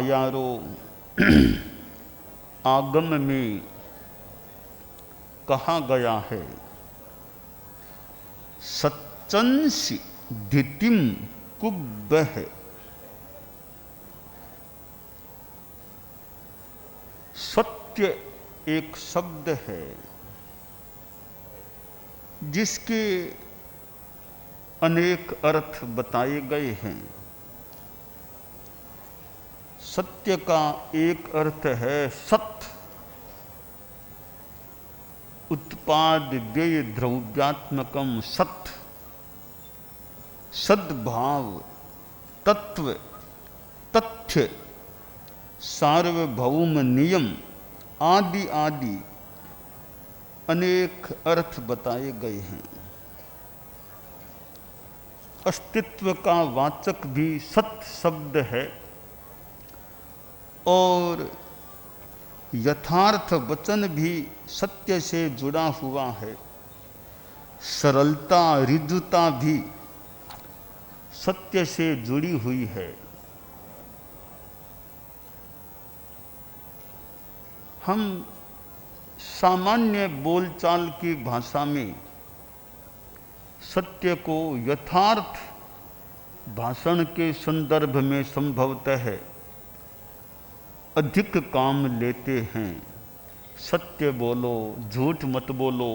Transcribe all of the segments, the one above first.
आयारो आगम में कहा गया है, सच्चंसी धितिम कुब्बह। सत्य एक शब्द है जिसके अनेक अर्थ बताए गए हैं। सत्य का एक अर्थ है सत्, उत्पाद व्यय द्रव्यात्मकम सत्, सद्भाव, तत्व, तथ्य, सार्वभौम नियम आदि आदि अनेक अर्थ बताए गए हैं। अस्तित्व का वाचक भी सत् शब्द है और यथार्थ वचन भी सत्य से जुड़ा हुआ है। सरलता, ऋजुता भी सत्य से जुड़ी हुई है। हम सामान्य बोलचाल की भाषा में सत्य को यथार्थ भाषण के संदर्भ में संभवतः अधिक काम लेते हैं। सत्य बोलो, झूठ मत बोलो,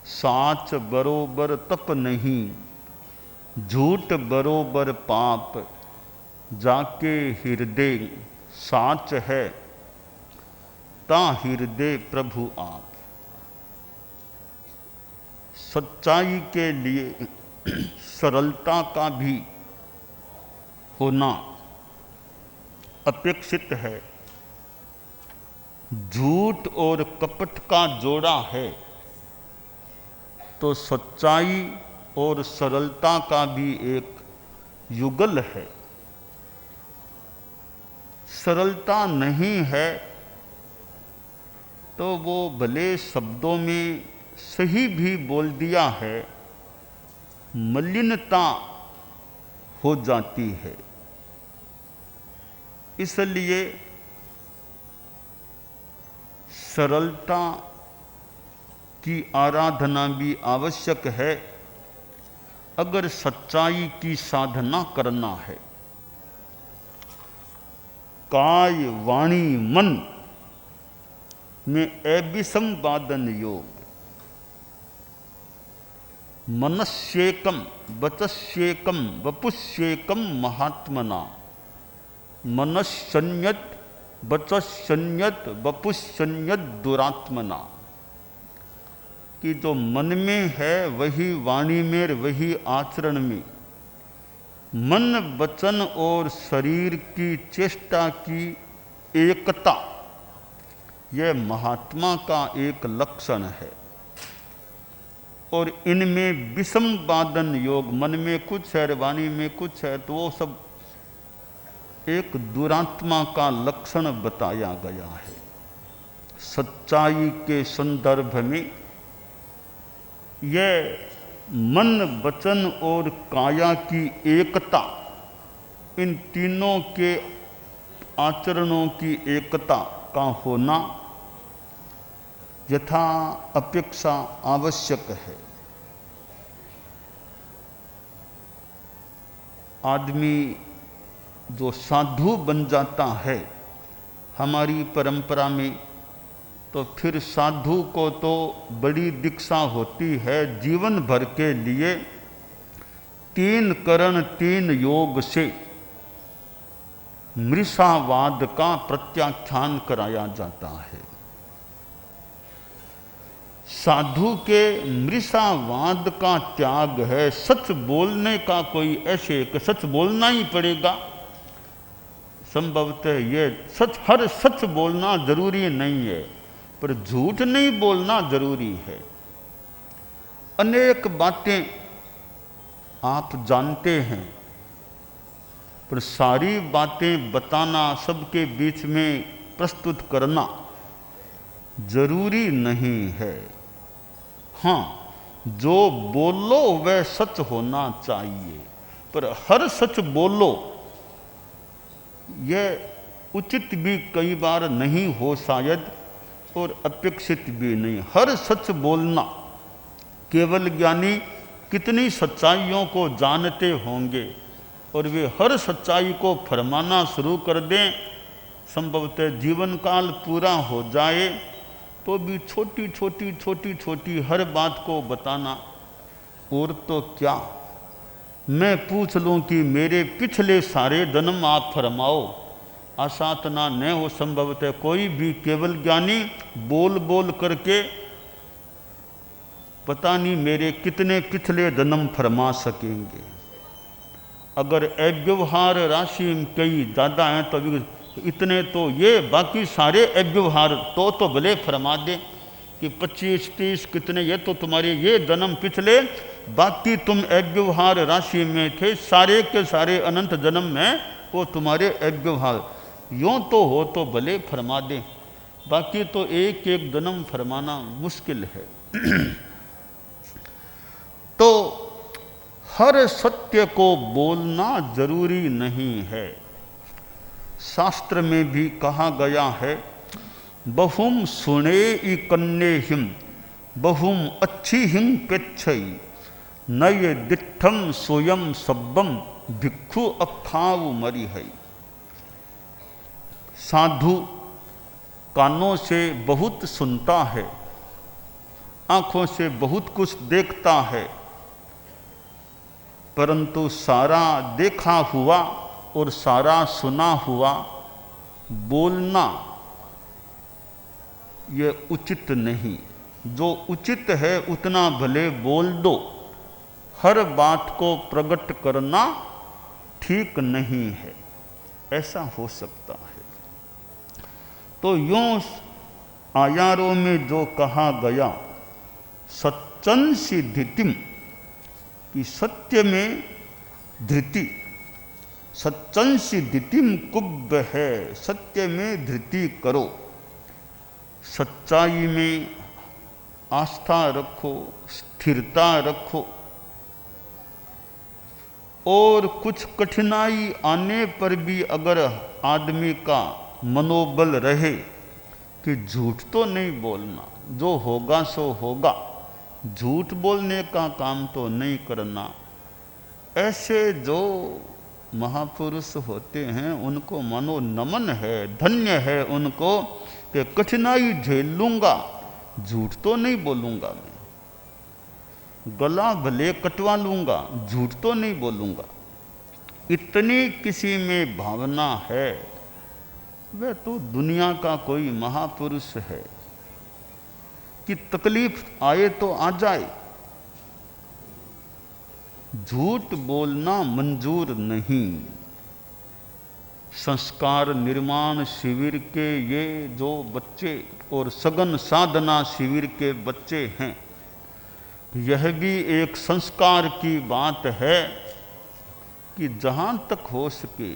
साच बरोबर तप नहीं, झूठ बरोबर पाप, जाके हृदय साच है, ता हृदय प्रभु आप। सच्चाई के लिए सरलता का भी होना अपेक्षित है। झूठ और कपट का जोड़ा है तो सच्चाई और सरलता का भी एक युगल है। सरलता नहीं है तो वो भले शब्दों में सही भी बोल दिया है, मलिनता हो जाती है। इसलिए सरलता की आराधना भी आवश्यक है अगर सच्चाई की साधना करना है। काय, वाणी, मन में अविसंवादन योग, मनस्येकम वचस्येकम वपुष्येकम महात्मना, मनस्संयत वचस्संयत वपुष्संयत दुरात्मना। कि जो मन में है वही वाणी में, वही आचरण में, मन, वचन और शरीर की चेष्टा की एकता, यह महात्मा का एक लक्षण है। और इनमें विसंवादन योग, मन में कुछ है, वाणी में कुछ है, तो वो सब एक दुरात्मा का लक्षण बताया गया है। सच्चाई के संदर्भ में यह मन, वचन और काया की एकता, इन तीनों के आचरणों की एकता का होना यथा अपेक्षा आवश्यक है। आदमी जो साधु बन जाता है हमारी परंपरा में, तो फिर साधु को तो बड़ी दीक्षा होती है जीवन भर के लिए 3 करण 3 योग से मृषावाद का प्रत्याख्यान कराया जाता है। साधु के मृषावाद का त्याग है। सच बोलने का कोई ऐसे कि सच बोलना ही पड़ेगा, संभवतः ये सच, हर सच बोलना जरूरी नहीं है, पर झूठ नहीं बोलना जरूरी है। अनेक बातें आप जानते हैं, पर सारी बातें बताना, सबके बीच में प्रस्तुत करना जरूरी नहीं है। हाँ, जो बोलो वह सच होना चाहिए, पर हर सच बोलो यह उचित भी कई बार नहीं हो शायद, और अपेक्षित भी नहीं। हर सच बोलना, केवल ज्ञानी कितनी सच्चाइयों को जानते होंगे और वे हर सच्चाई को फरमाना शुरू कर दें, संभवतः जीवन काल पूरा हो जाए तो भी छोटी छोटी छोटी छोटी हर बात को बताना। और तो क्या, मैं पूछ लूँ कि मेरे पिछले सारे जन्म आप फरमाओ, आसातना न हो संभवतः कोई भी केवल ज्ञानी बोल बोल करके पता नहीं मेरे कितने पिछले जन्म फरमा सकेंगे। अगर अव्यवहार राशि कई ज़्यादा हैं तो इतने तो ये, बाकी सारे अव्यवहार तो भले फरमा दे कि 25-30 कितने, ये तो तुम्हारे ये जन्म पिछले, बाकी तुम अव्यवहार राशि में थे, सारे के सारे अनंत जन्म में वो तुम्हारे अव्यवहार। यूँ तो हो तो भले फरमा दे, बाकी तो एक एक जन्म फरमाना मुश्किल है। तो हर सत्य को बोलना जरूरी नहीं है। शास्त्र में भी कहा गया है, बहुम सुने ई कन्ने हिम बहुम अच्छी हिम पेच्छई नय दिठम सोयम सब्बम भिक्षु अखाव मरी है। साधु कानों से बहुत सुनता है, आँखों से बहुत कुछ देखता है, परंतु सारा देखा हुआ और सारा सुना हुआ बोलना ये उचित नहीं। जो उचित है उतना भले बोल दो, हर बात को प्रकट करना ठीक नहीं है, ऐसा हो सकता है। तो यूँ आयारों में जो कहा गया सच्चन सी धृतिम, कि सत्य में धृति, सच्चन सी धृतिम कुब्ब है, सत्य में धृति करो, सच्चाई में आस्था रखो, स्थिरता रखो, और कुछ कठिनाई आने पर भी अगर आदमी का मनोबल रहे कि झूठ तो नहीं बोलना, जो होगा सो होगा, झूठ बोलने का काम तो नहीं करना, ऐसे जो महापुरुष होते हैं उनको मानो नमन है, धन्य है उनको कि कठिनाई झेल लूँगा, झूठ तो नहीं बोलूँगा, मैं गला भले कटवा लूँगा, झूठ तो नहीं बोलूँगा। इतनी किसी में भावना है, वह तो दुनिया का कोई महापुरुष है कि तकलीफ आए तो आ जाए, झूठ बोलना मंजूर नहीं। संस्कार निर्माण शिविर के ये जो बच्चे और सघन साधना शिविर के बच्चे हैं, यह भी एक संस्कार की बात है कि जहाँ तक हो सके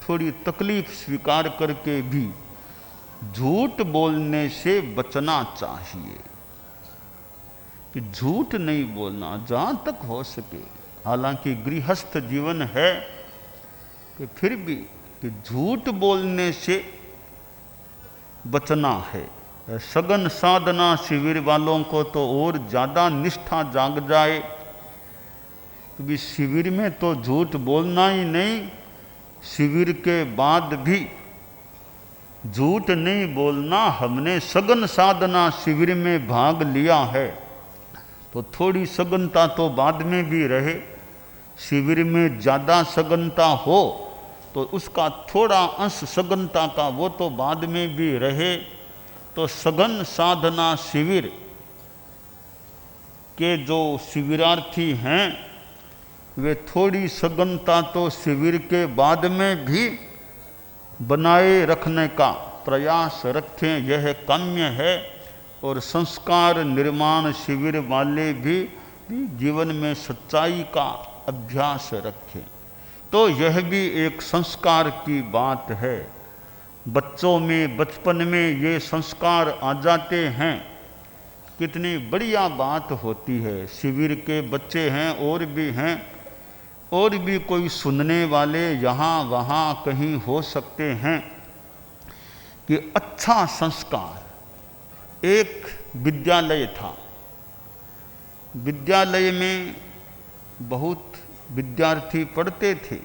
थोड़ी तकलीफ स्वीकार करके भी झूठ बोलने से बचना चाहिए, कि झूठ नहीं बोलना जहाँ तक हो सके। हालांकि गृहस्थ जीवन है कि फिर भी कि झूठ बोलने से बचना है। सघन साधना शिविर वालों को तो और ज़्यादा निष्ठा जाग जाए, क्योंकि शिविर में तो झूठ बोलना ही नहीं, शिविर के बाद भी झूठ नहीं बोलना। हमने सघन साधना शिविर में भाग लिया है तो थोड़ी सघनता तो बाद में भी रहे, शिविर में ज़्यादा सघनता हो तो उसका थोड़ा अंश सघनता का वो तो बाद में भी रहे। तो सघन साधना शिविर के जो शिविरार्थी हैं वे थोड़ी सघनता तो शिविर के बाद में भी बनाए रखने का प्रयास रखें, यह काम्य है। और संस्कार निर्माण शिविर वाले भी जीवन में सच्चाई का अभ्यास रखें, तो यह भी एक संस्कार की बात है। बच्चों में बचपन में ये संस्कार आ जाते हैं, कितनी बढ़िया बात होती है। शिविर के बच्चे हैं और भी हैं, और भी कोई सुनने वाले यहाँ वहाँ कहीं हो सकते हैं कि अच्छा संस्कार। एक विद्यालय था, विद्यालय में बहुत विद्यार्थी पढ़ते थे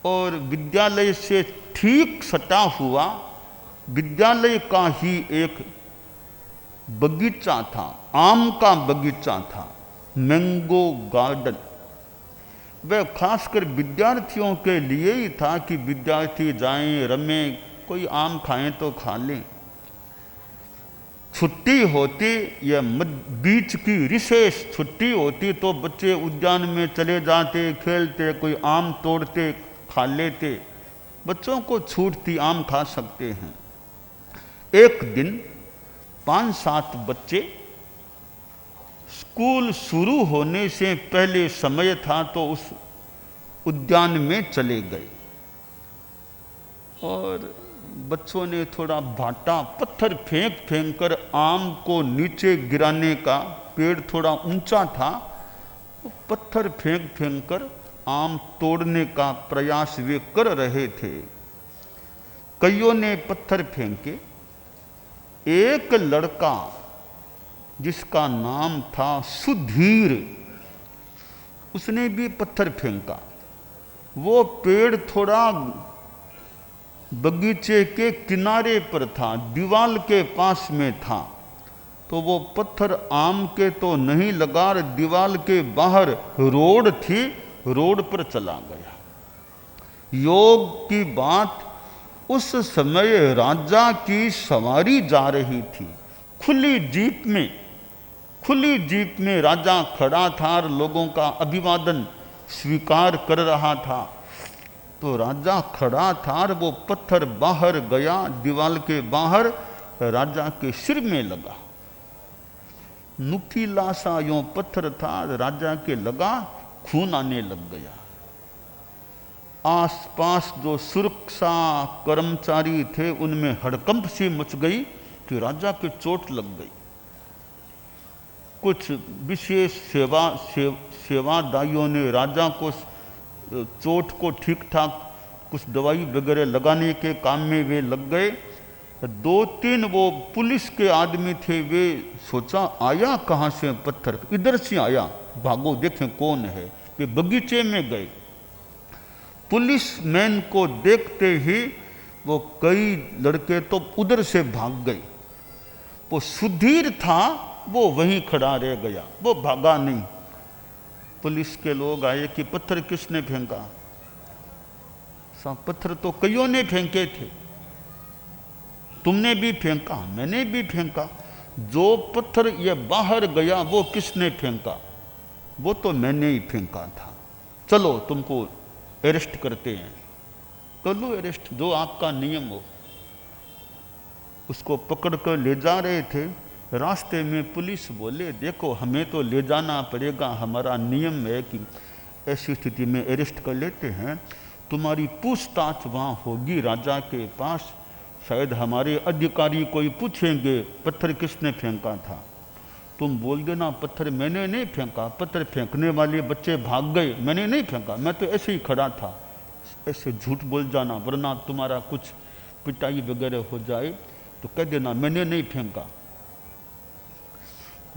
और विद्यालय से ठीक सटा हुआ विद्यालय का ही एक बगीचा था, आम का बगीचा था, मैंगो गार्डन। वह खासकर विद्यार्थियों के लिए ही था कि विद्यार्थी जाएं, रमें, कोई आम खाएं तो खा लें। छुट्टी होती या बीच की रिसेस छुट्टी होती तो बच्चे उद्यान में चले जाते, खेलते, कोई आम तोड़ते, खा लेते। बच्चों को छूट थी, आम खा सकते हैं। एक दिन 5-7 बच्चे स्कूल शुरू होने से पहले समय था तो उस उद्यान में चले गए और बच्चों ने थोड़ा भाटा पत्थर फेंक फेंक कर आम को नीचे गिराने का, पेड़ थोड़ा ऊंचा था, पत्थर फेंक फेंक कर आम तोड़ने का प्रयास वे कर रहे थे। कईयों ने पत्थर फेंके। एक लड़का जिसका नाम था सुधीर, उसने भी पत्थर फेंका। वो पेड़ थोड़ा बगीचे के किनारे पर था, दीवार के पास में था, तो वो पत्थर आम के तो नहीं लगा, दीवार के बाहर रोड थी, रोड पर चला गया। योग की बात, उस समय राजा की सवारी जा रही थी, खुली जीप में राजा खड़ा था और लोगों का अभिवादन स्वीकार कर रहा था। तो राजा खड़ा था और वो पत्थर बाहर गया, दीवार के बाहर राजा के सिर में लगा। नुकीला सा यूं पत्थर था, राजा के लगा, खून आने लग गया। आसपास जो सुरक्षा कर्मचारी थे उनमें हड़कंप सी मच गई कि राजा के चोट लग गई। कुछ विशेष सेवादाइयों ने राजा को चोट को ठीक ठाक कुछ दवाई वगैरह लगाने के काम में वे लग गए। 2-3 वो पुलिस के आदमी थे, वे सोचा आया कहाँ से पत्थर, इधर से आया, भागो देखें कौन है। वे बगीचे में गए। पुलिसमैन को देखते ही वो कई लड़के तो उधर से भाग गए। वो सुधीर था, वो वहीं खड़ा रह गया, वो भागा नहीं। पुलिस के लोग आए कि पत्थर किसने फेंका? पत्थर तो कईयों ने फेंके थे, तुमने भी फेंका, मैंने भी फेंका। जो पत्थर ये बाहर गया वो किसने फेंका? वो तो मैंने ही फेंका था। चलो तुमको अरेस्ट करते हैं। कर लो अरेस्ट, जो आपका नियम हो। उसको पकड़ कर ले जा रहे थे, रास्ते में पुलिस बोले देखो हमें तो ले जाना पड़ेगा, हमारा नियम है कि ऐसी स्थिति में अरेस्ट कर लेते हैं। तुम्हारी पूछताछ वहाँ होगी राजा के पास, शायद हमारे अधिकारी कोई पूछेंगे पत्थर किसने फेंका था। तुम बोल देना पत्थर मैंने नहीं फेंका, पत्थर फेंकने वाले बच्चे भाग गए, मैंने नहीं फेंका, मैं तो ऐसे ही खड़ा था। ऐसे झूठ बोल जाना, वरना तुम्हारा कुछ पिटाई वगैरह हो जाए तो कह देना मैंने नहीं फेंका।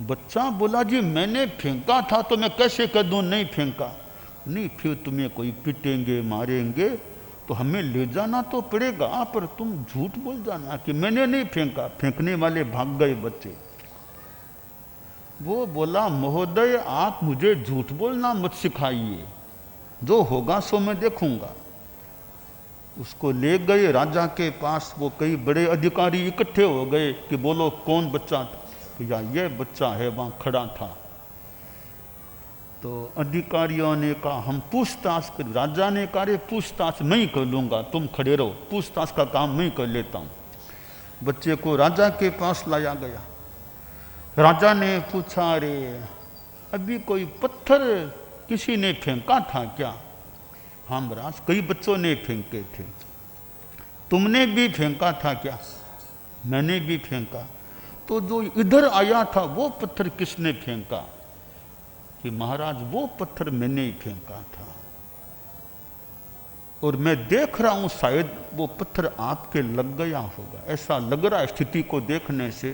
बच्चा बोला जी मैंने फेंका था तो मैं कैसे कह दूं नहीं फेंका? नहीं, फिर तुम्हें कोई पिटेंगे मारेंगे तो हमें ले जाना तो पड़ेगा, पर तुम झूठ बोल जाना कि मैंने नहीं फेंका, फेंकने वाले भाग गए बच्चे। वो बोला महोदय आप मुझे झूठ बोलना मत सिखाइए, जो होगा सो मैं देखूंगा। उसको ले गए राजा के पास। वो कई बड़े अधिकारी इकट्ठे हो गए कि बोलो कौन बच्चा था? तो या ये बच्चा है, वहाँ खड़ा था। तो अधिकारियों ने कहा हम पूछताछ कर। राजा ने कहा रे पूछताछ मैं ही कर लूँगा, तुम खड़े रहो, पूछताछ का काम मैं ही कर लेता हूँ। बच्चे को राजा के पास लाया गया। राजा ने पूछा रे अभी कोई पत्थर किसी ने फेंका था क्या? हाँ महाराज कई बच्चों ने फेंके थे। तुमने भी फेंका था क्या? मैंने भी फेंका। तो जो इधर आया था वो पत्थर किसने फेंका? कि महाराज वो पत्थर मैंने ही फेंका था और मैं देख रहा हूं शायद वो पत्थर आपके लग गया होगा, ऐसा लग रहा है स्थिति को देखने से,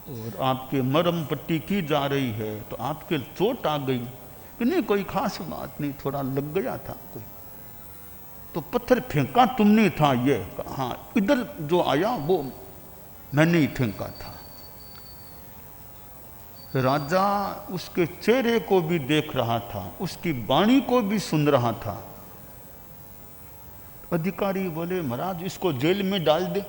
और आपके मरहम पट्टी की जा रही है तो आपके चोट आ गई कि नहीं, कोई खास बात नहीं, थोड़ा लग गया था कोई, तो पत्थर फेंका तुमने था ये? हाँ, इधर जो आया वो मैंने ही फेंका था। राजा उसके चेहरे को भी देख रहा था, उसकी वाणी को भी सुन रहा था। अधिकारी बोले महाराज इसको जेल में डाल दे,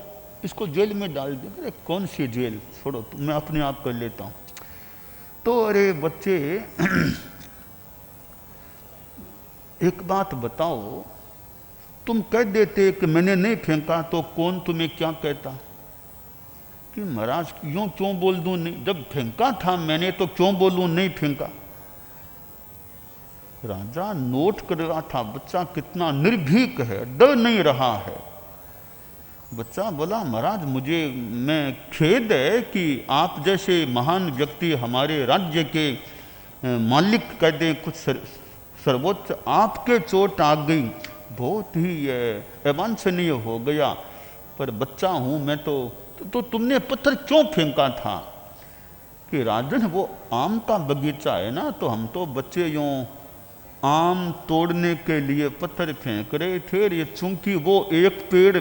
इसको जेल में डाल दे। अरे कौन सी जेल, छोड़ो तो मैं अपने आप कर लेता हूँ। तो अरे बच्चे एक बात बताओ, तुम कह देते कि मैंने नहीं फेंका तो कौन तुम्हें क्या कहता कि महाराज यूं क्यों बोल दूं, नहीं जब फेंका था मैंने तो क्यों बोलूं नहीं फेंका। राजा नोट कर रहा था बच्चा कितना निर्भीक है, डर नहीं रहा है। बच्चा बोला महाराज मुझे मैं खेद है कि आप जैसे महान व्यक्ति हमारे राज्य के मालिक कह दें कुछ सर्वोच्च, आपके चोट आ गई, बहुत ही अवांछनीय हो गया, पर बच्चा हूं मैं तो तुमने पत्थर क्यों फेंका था कि राजन वो आम का बगीचा है ना, तो हम तो बच्चे यूं आम तोड़ने के लिए पत्थर फेंक रहे थे, ये चूंकि वो एक पेड़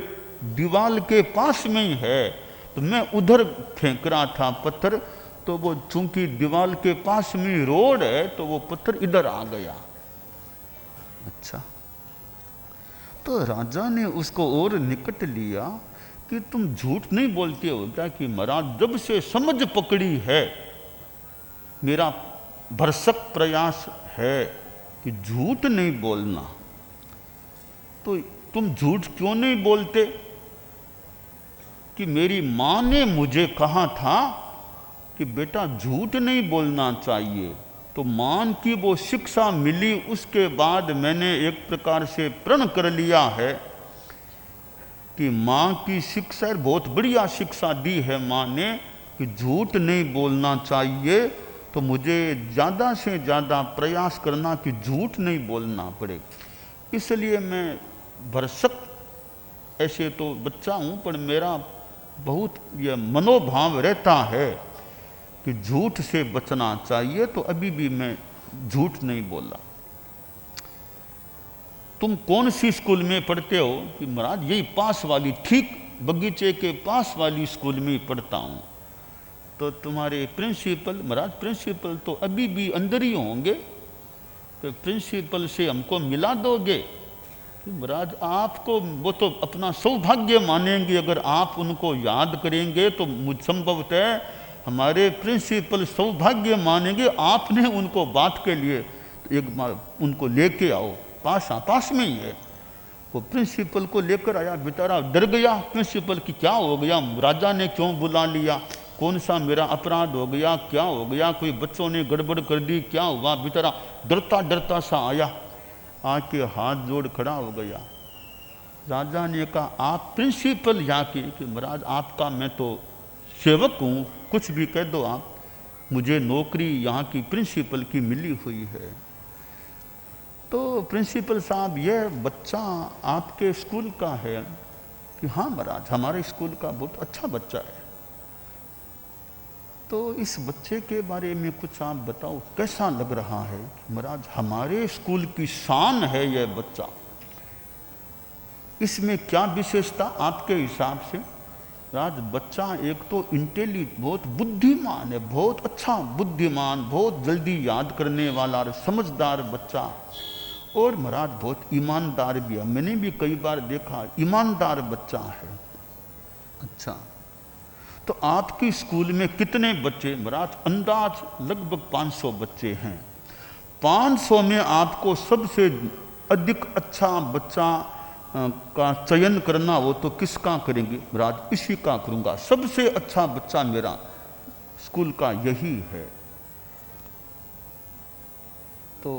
दीवार के पास में ही है तो मैं उधर फेंक रहा था पत्थर, तो वो चूंकि दीवार के पास में रोड है तो वो पत्थर इधर आ गया। अच्छा, तो राजा ने उसको और निकट लिया कि तुम झूठ नहीं बोलते हो क्या कि महाराज जब से समझ पकड़ी है मेरा भरसक प्रयास है कि झूठ नहीं बोलना, तो तुम झूठ क्यों नहीं बोलते कि मेरी माँ ने मुझे कहा था कि बेटा झूठ नहीं बोलना चाहिए, तो माँ की वो शिक्षा मिली, उसके बाद मैंने एक प्रकार से प्रण कर लिया है कि माँ की शिक्षा बहुत बढ़िया शिक्षा दी है माँ ने कि झूठ नहीं बोलना चाहिए, तो मुझे ज़्यादा से ज़्यादा प्रयास करना कि झूठ नहीं बोलना पड़े। इसलिए मैं भरसक ऐसे तो बच्चा हूँ पर मेरा बहुत ये मनोभाव रहता है कि झूठ से बचना चाहिए, तो अभी भी मैं झूठ नहीं बोला। तुम कौन सी स्कूल में पढ़ते हो कि महाराज यही पास वाली, ठीक बगीचे के पास वाली स्कूल में पढ़ता हूँ। तो तुम्हारे प्रिंसिपल, महाराज प्रिंसिपल तो अभी भी अंदर ही होंगे, तो प्रिंसिपल से हमको मिला दोगे? महाराज आपको वो तो अपना सौभाग्य मानेंगे अगर आप उनको याद करेंगे, तो मुझ संभवतः हमारे प्रिंसिपल सौभाग्य मानेंगे आपने उनको बात के लिए एक बार उनको लेके आओ, पास में ही है। वो प्रिंसिपल को लेकर आया, बेचारा डर गया, प्रिंसिपल की क्या हो गया, राजा ने क्यों बुला लिया, कौन सा मेरा अपराध हो गया, क्या हो गया, कोई बच्चों ने गड़बड़ कर दी, क्या हुआ, बेचारा डरता डरता सा आया, आके हाथ जोड़ खड़ा हो गया। राजा ने कहा आप प्रिंसिपल यहाँ की कि महाराज आपका मैं तो सेवक हूँ, कुछ भी कह दो आप, मुझे नौकरी यहाँ की प्रिंसिपल की मिली हुई है। तो प्रिंसिपल साहब यह बच्चा आपके स्कूल का है कि हाँ महाराज हमारे स्कूल का बहुत अच्छा बच्चा है। तो इस बच्चे के बारे में कुछ आप बताओ, कैसा लग रहा है? महाराज हमारे स्कूल की शान है यह बच्चा, इसमें क्या विशेषता आपके हिसाब से? राज बच्चा एक तो इंटेलिजेंट, बहुत बुद्धिमान है, बहुत अच्छा बुद्धिमान, बहुत जल्दी याद करने वाला समझदार बच्चा, और महाराज बहुत ईमानदार भी है, मैंने भी कई बार देखा ईमानदार बच्चा है। अच्छा, तो आपकी स्कूल में कितने बच्चे? महाराज अंदाज लगभग 500 बच्चे हैं। 500 में आपको सबसे अधिक अच्छा बच्चा का चयन करना हो तो किसका करेंगे? महाराज इसी का करूँगा, सबसे अच्छा बच्चा मेरा स्कूल का यही है। तो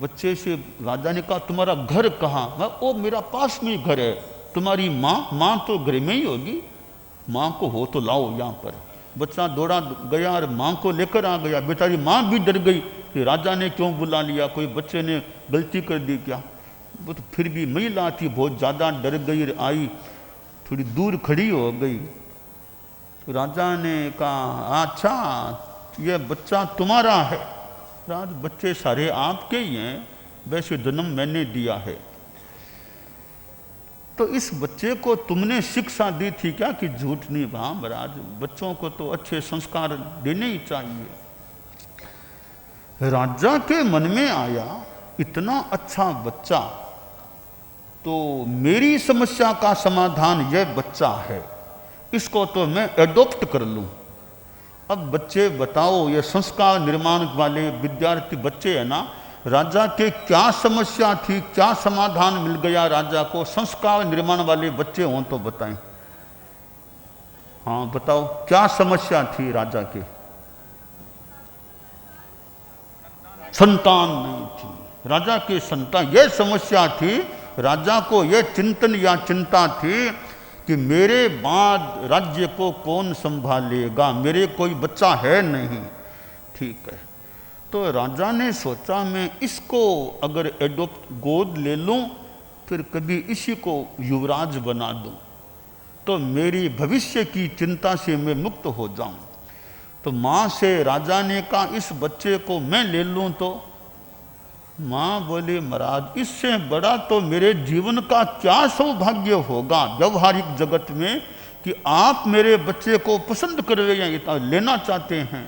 बच्चे से राजा ने कहा तुम्हारा घर कहाँ? ओ मेरा पास में घर है। तुम्हारी माँ तो घर में ही होगी, माँ को हो तो लाओ यहाँ पर। बच्चा दौड़ा गया और माँ को लेकर आ गया, बेचारी माँ भी डर गई कि राजा ने क्यों बुला लिया, कोई बच्चे ने गलती कर दी क्या। वो तो फिर भी महिला थी, बहुत ज़्यादा डर गई, आई थोड़ी दूर खड़ी हो गई। तो राजा ने कहा अच्छा ये बच्चा तुम्हारा है। राज बच्चे सारे आपके ही हैं, वैसे जन्म मैंने दिया है। तो इस बच्चे को तुमने शिक्षा दी थी क्या कि झूठ नहीं। हाँ महाराज, बच्चों को तो अच्छे संस्कार देने ही चाहिए। राजा के मन में आया इतना अच्छा बच्चा, तो मेरी समस्या का समाधान यह बच्चा है, इसको तो मैं एडॉप्ट कर लूं। अब बच्चे बताओ, ये संस्कार निर्माण वाले विद्यार्थी बच्चे है ना, राजा के क्या समस्या थी, क्या समाधान मिल गया राजा को। संस्कार निर्माण वाले बच्चे हों तो बताएं। हाँ बताओ, क्या समस्या थी राजा के। संतान नहीं थी राजा के, संतान। यह समस्या थी राजा को, यह चिंतन या चिंता थी कि मेरे बाद राज्य को कौन संभालेगा, मेरे कोई बच्चा है नहीं। ठीक है, तो राजा ने सोचा मैं इसको अगर एडॉप्ट गोद ले लूं, फिर कभी इसी को युवराज बना दूं, तो मेरी भविष्य की चिंता से मैं मुक्त हो जाऊं। तो माँ से राजा ने कहा इस बच्चे को मैं ले लूं। तो माँ बोली महाराज इससे बड़ा तो मेरे जीवन का क्या सौभाग्य होगा व्यवहारिक जगत में कि आप मेरे बच्चे को पसंद कर रहे हैं, लेना चाहते हैं।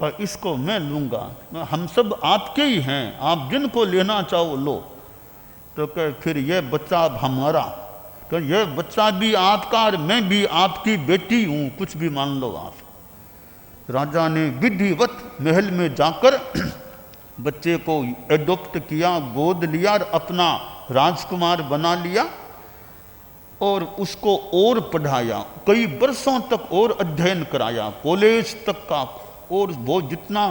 और इसको मैं लूँगा, हम सब आपके ही हैं, आप जिनको लेना चाहो लो। तो कह फिर यह बच्चा अब हमारा, तो यह बच्चा भी आपका और मैं भी आपकी बेटी हूँ, कुछ भी मान लो आप। राजा ने विधिवत महल में जाकर बच्चे को एडॉप्ट किया, गोद लिया और अपना राजकुमार बना लिया और उसको और पढ़ाया, कई वर्षों तक और अध्ययन कराया, कॉलेज तक का और वो जितना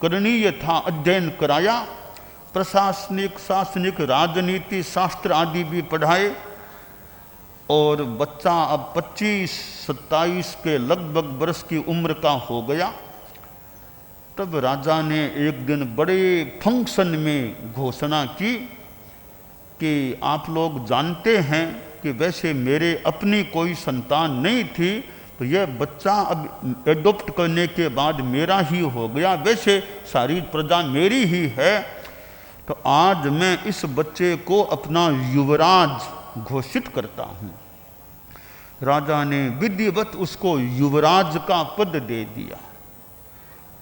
करणीय था अध्ययन कराया। प्रशासनिक, शासनिक, राजनीति शास्त्र आदि भी पढ़ाए। और बच्चा अब 25-27 के लगभग वर्ष की उम्र का हो गया। तब राजा ने एक दिन बड़े फंक्शन में घोषणा की कि आप लोग जानते हैं कि वैसे मेरे अपनी कोई संतान नहीं थी, तो यह बच्चा अब एडॉप्ट करने के बाद मेरा ही हो गया, वैसे सारी प्रजा मेरी ही है। तो आज मैं इस बच्चे को अपना युवराज घोषित करता हूँ। राजा ने विधिवत उसको युवराज का पद दे दिया।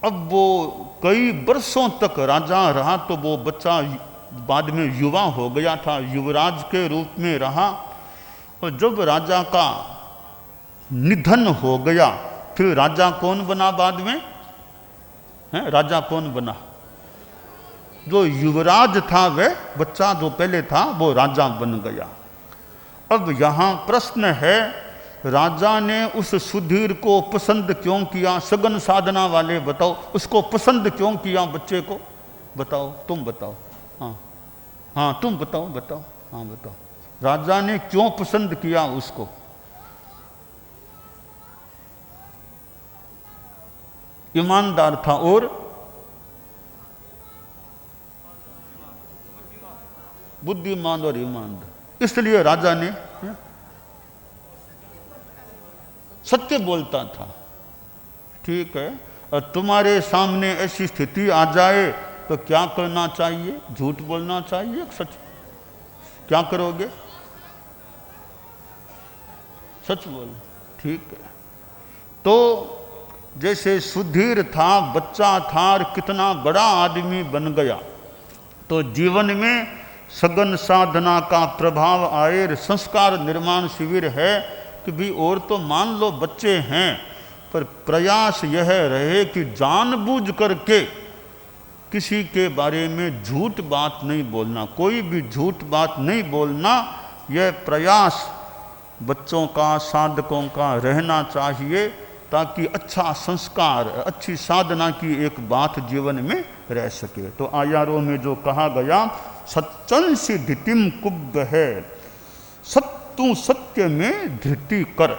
अब वो कई वर्षों तक राजा रहा, तो वो बच्चा बाद में युवा हो गया था, युवराज के रूप में रहा। और जब राजा का निधन हो गया, फिर राजा कौन बना बाद में है? राजा कौन बना? जो युवराज था वह बच्चा जो पहले था वो राजा बन गया। अब यहाँ प्रश्न है, राजा ने उस सुधीर को पसंद क्यों किया? सगन साधना वाले बताओ, उसको पसंद क्यों किया बच्चे को? बताओ, तुम बताओ। हाँ हाँ तुम बताओ, बताओ, हाँ बताओ, राजा ने क्यों पसंद किया उसको? ईमानदार था और बुद्धिमान और ईमानदार, इसलिए राजा ने सत्य बोलता था। ठीक है, और तुम्हारे सामने ऐसी स्थिति आ जाए तो क्या करना चाहिए? झूठ बोलना चाहिए, सच? क्या करोगे? सच बोल। ठीक है, तो जैसे सुधीर था, बच्चा था और कितना बड़ा आदमी बन गया, तो जीवन में सघन साधना का प्रभाव आए। संस्कार निर्माण शिविर है कि भी और तो मान लो बच्चे हैं, पर प्रयास यह रहे कि जानबूझ करके किसी के बारे में झूठ बात नहीं बोलना, कोई भी झूठ बात नहीं बोलना। यह प्रयास बच्चों का, साधकों का रहना चाहिए, ताकि अच्छा संस्कार, अच्छी साधना की एक बात जीवन में रह सके। तो आयारों में जो कहा गया, सच्चन से धृतिम कुब्ब है, सत्तु सत्य में धृति कर।